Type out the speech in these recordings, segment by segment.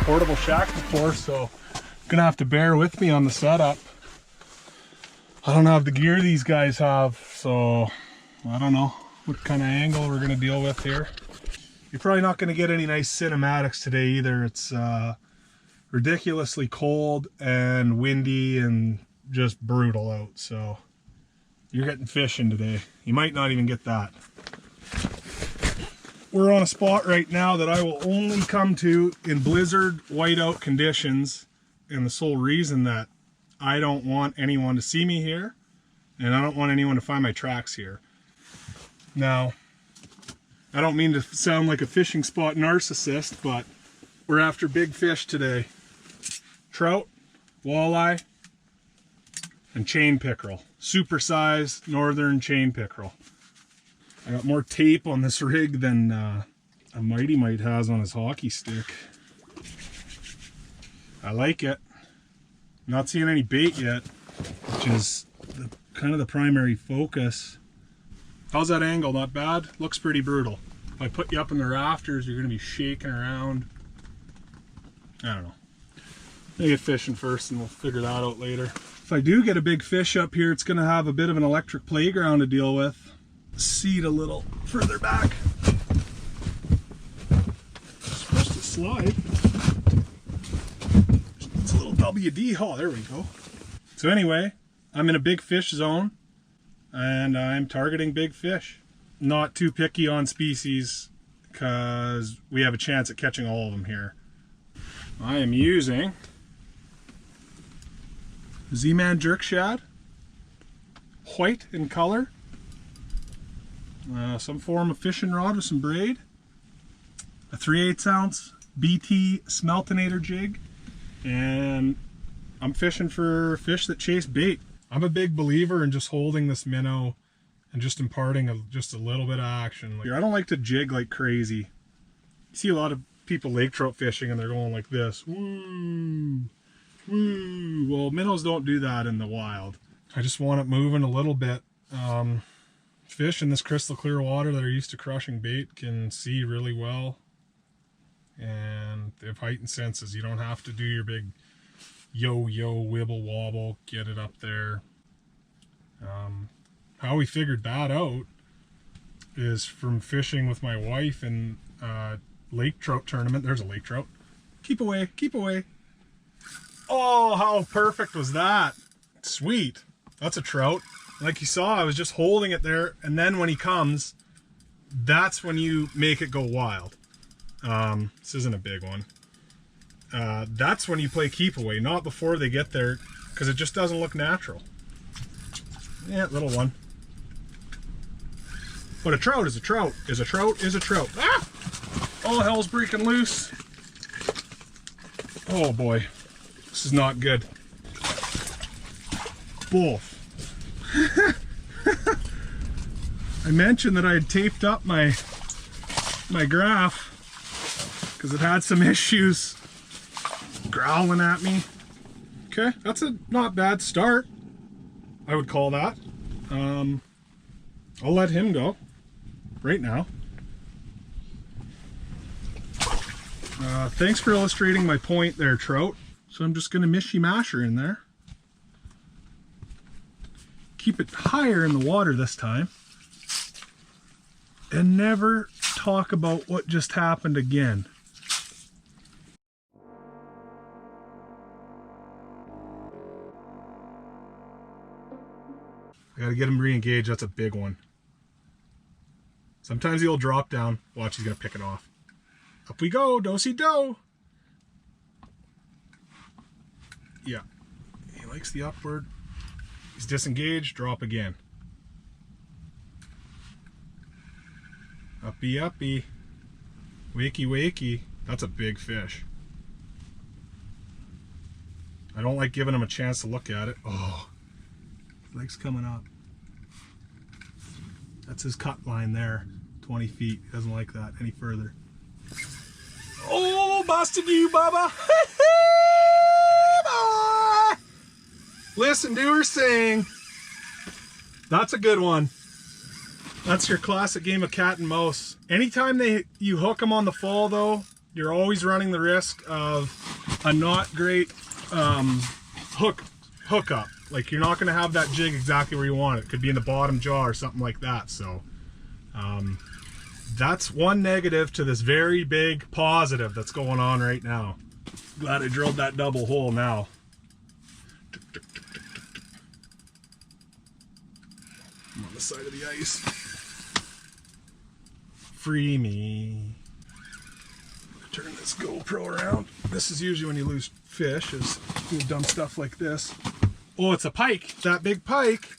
portable shack before, so gonna have to bear with me on the setup. I don't have the gear these guys have, so I don't know what kind of angle we're gonna deal with here. You're probably not gonna get any nice cinematics today either. It's ridiculously cold and windy and just brutal out, so you're getting fishing today. You might not even get that. We're on a spot right now that I will only come to in blizzard whiteout conditions, and the sole reason that I don't want anyone to see me here and I don't want anyone to find my tracks here. Now, I don't mean to sound like a fishing spot narcissist, but we're after big fish today. Trout, walleye, and chain pickerel. Supersized northern chain pickerel. I got more tape on this rig than a Mighty Mite has on his hockey stick. I like it. Not seeing any bait yet, which is kind of the primary focus. How's that angle? Not bad? Looks pretty brutal. If I put you up in the rafters, you're going to be shaking around. I don't know. Maybe get fishing first and we'll figure that out later. If I do get a big fish up here, it's going to have a bit of an electric playground to deal with. Seat a little further back. It's supposed to slide. It's a little WD haul. There we go. So anyway, I'm in a big fish zone and I'm targeting big fish. Not too picky on species because we have a chance at catching all of them here. I am using Z-Man jerk shad, white in color. Some form of fishing rod with some braid, a 3/8 ounce BT smeltonator jig, and I'm fishing for fish that chase bait. I'm a big believer in just holding this minnow and just imparting just a little bit of action. I don't like to jig like crazy. You see a lot of people lake trout fishing and they're going like this. Woo, woo. Well, minnows don't do that in the wild. I just want it moving a little bit. Fish in this crystal clear water that are used to crushing bait can see really well, and they have heightened senses. You don't have to do your big yo-yo wibble wobble, get it up there. How we figured that out is from fishing with my wife in lake trout tournament. There's a lake trout. Keep away, keep away. Oh, how perfect was that? Sweet. That's a trout. Like you saw, I was just holding it there, and then when he comes, that's when you make it go wild. This isn't a big one. That's when you play keep away, not before they get there, because it just doesn't look natural. Yeah, little one. But a trout is a trout. Is a trout is a trout. Ah! All hell's breaking loose. Oh boy, this is not good. Both. I mentioned that I had taped up my graph because it had some issues growling at me. Okay, that's a not bad start, I would call that. I'll let him go right now. Thanks for illustrating my point there, Trout. So I'm just going to mishy-masher in there. Keep it higher in the water this time. And never talk about what just happened again. I gotta get him re-engaged. That's a big one. Sometimes he'll drop down. Watch, he's gonna pick it off. Up we go, do-si-do. Yeah, he likes the upward. He's disengaged, drop again. Uppy, uppy. Wakey, wakey. That's a big fish. I don't like giving him a chance to look at it. Oh, leg's coming up. That's his cut line there. 20 feet. He doesn't like that any further. Oh, busted you, Bubba. Listen to her sing. That's a good one. That's your classic game of cat and mouse. Anytime you hook them on the fall though, you're always running the risk of a not great hookup. Like, you're not going to have that jig exactly where you want it. It could be in the bottom jaw or something like that. So that's one negative to this very big positive that's going on right now. Glad I drilled that double hole now. I'm on the side of the ice. Free me. Turn this GoPro around. This is usually when you lose fish, is do dumb stuff like this. Oh, it's a pike. That big pike.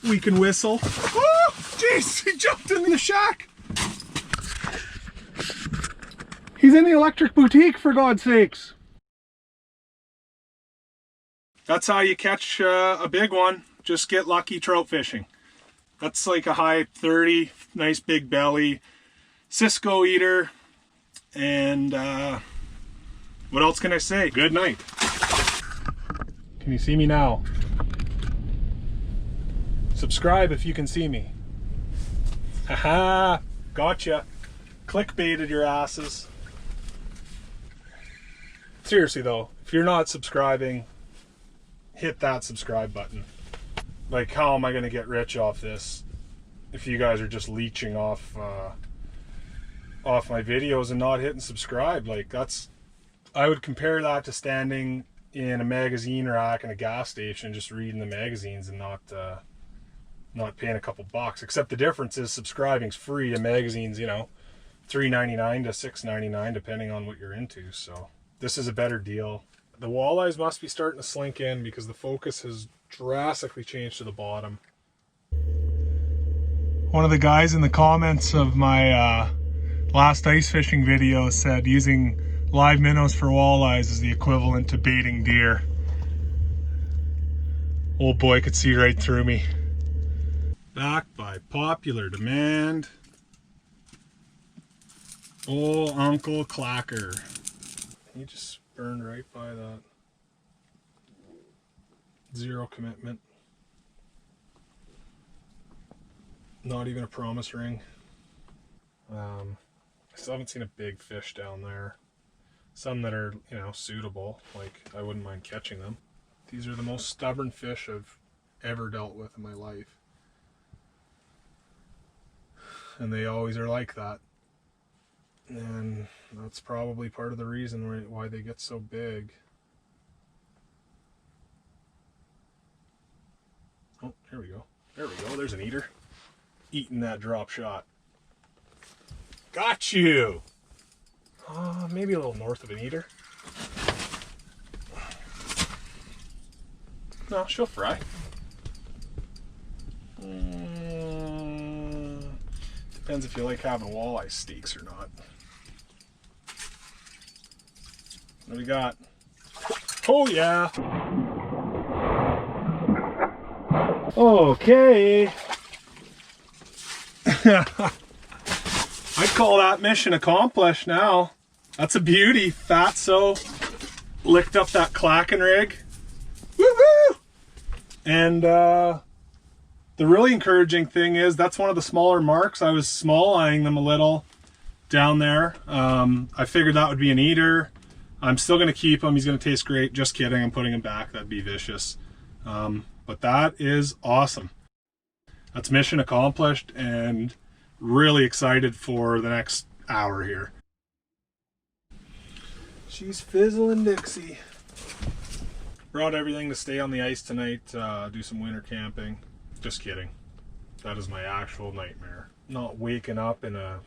We can whistle. Oh, jeez, he jumped in the shack. He's in the electric boutique, for God's sakes. That's how you catch a big one. Just get lucky trout fishing. That's like a high 30, nice big belly, Cisco eater, and what else can I say? Good night. Can you see me now? Subscribe if you can see me. Haha, gotcha. Clickbaited your asses. Seriously though, if you're not subscribing, hit that subscribe button. Like, how am I going to get rich off this if you guys are just leeching off my videos and not hitting subscribe? Like, that's, I would compare that to standing in a magazine rack in a gas station just reading the magazines and not paying a couple bucks. Except the difference is subscribing's free and magazines, you know, $3.99 to $6.99 depending on what you're into. So this is a better deal. The walleyes must be starting to slink in because the focus has drastically changed to the bottom. One of the guys in the comments of my last ice fishing video said using live minnows for walleyes is the equivalent to baiting deer. Old boy could see right through me. Back by popular demand. Old Uncle Clacker. He just burned right by that. Zero commitment. Not even a promise ring. I still haven't seen a big fish down there. Some that are, you know, suitable. Like, I wouldn't mind catching them. These are the most stubborn fish I've ever dealt with in my life. And they always are like that. And that's probably part of the reason why they get so big. Oh, here we go. There we go. There's an eater. Eating that drop shot. Got you! Maybe a little north of an eater. No, she'll fry. Depends if you like having walleye steaks or not. What do we got? Oh yeah! Okay. I'd call that mission accomplished now. That's a beauty. Fatso licked up that clacking rig. Woo-hoo! And the really encouraging thing is that's one of the smaller marks. I was small eyeing them a little down there. I figured that would be an eater. I'm still going to keep him. He's going to taste great. Just kidding. I'm putting him back. That'd be vicious. But that is awesome. That's mission accomplished, and really excited for the next hour here. She's fizzling Dixie. Brought everything to stay on the ice tonight, do some winter camping. Just kidding. That is my actual nightmare. Not waking up in a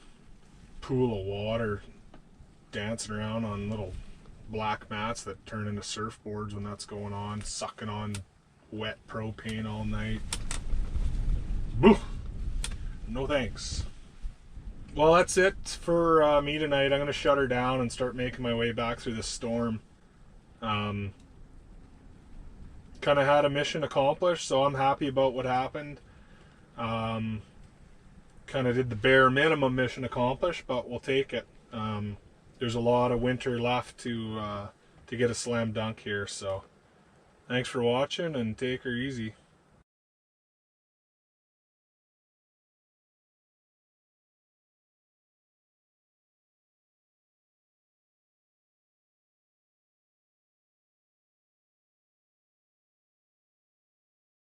pool of water, dancing around on little black mats that turn into surfboards when that's going on, sucking on wet propane all night. Boo! No thanks. Well, that's it for me tonight. I'm going to shut her down and start making my way back through this storm. Kind of had a mission accomplished, so I'm happy about what happened. Kind of did the bare minimum mission accomplished, but we'll take it. There's a lot of winter left to get a slam dunk here, so thanks for watching and take her easy.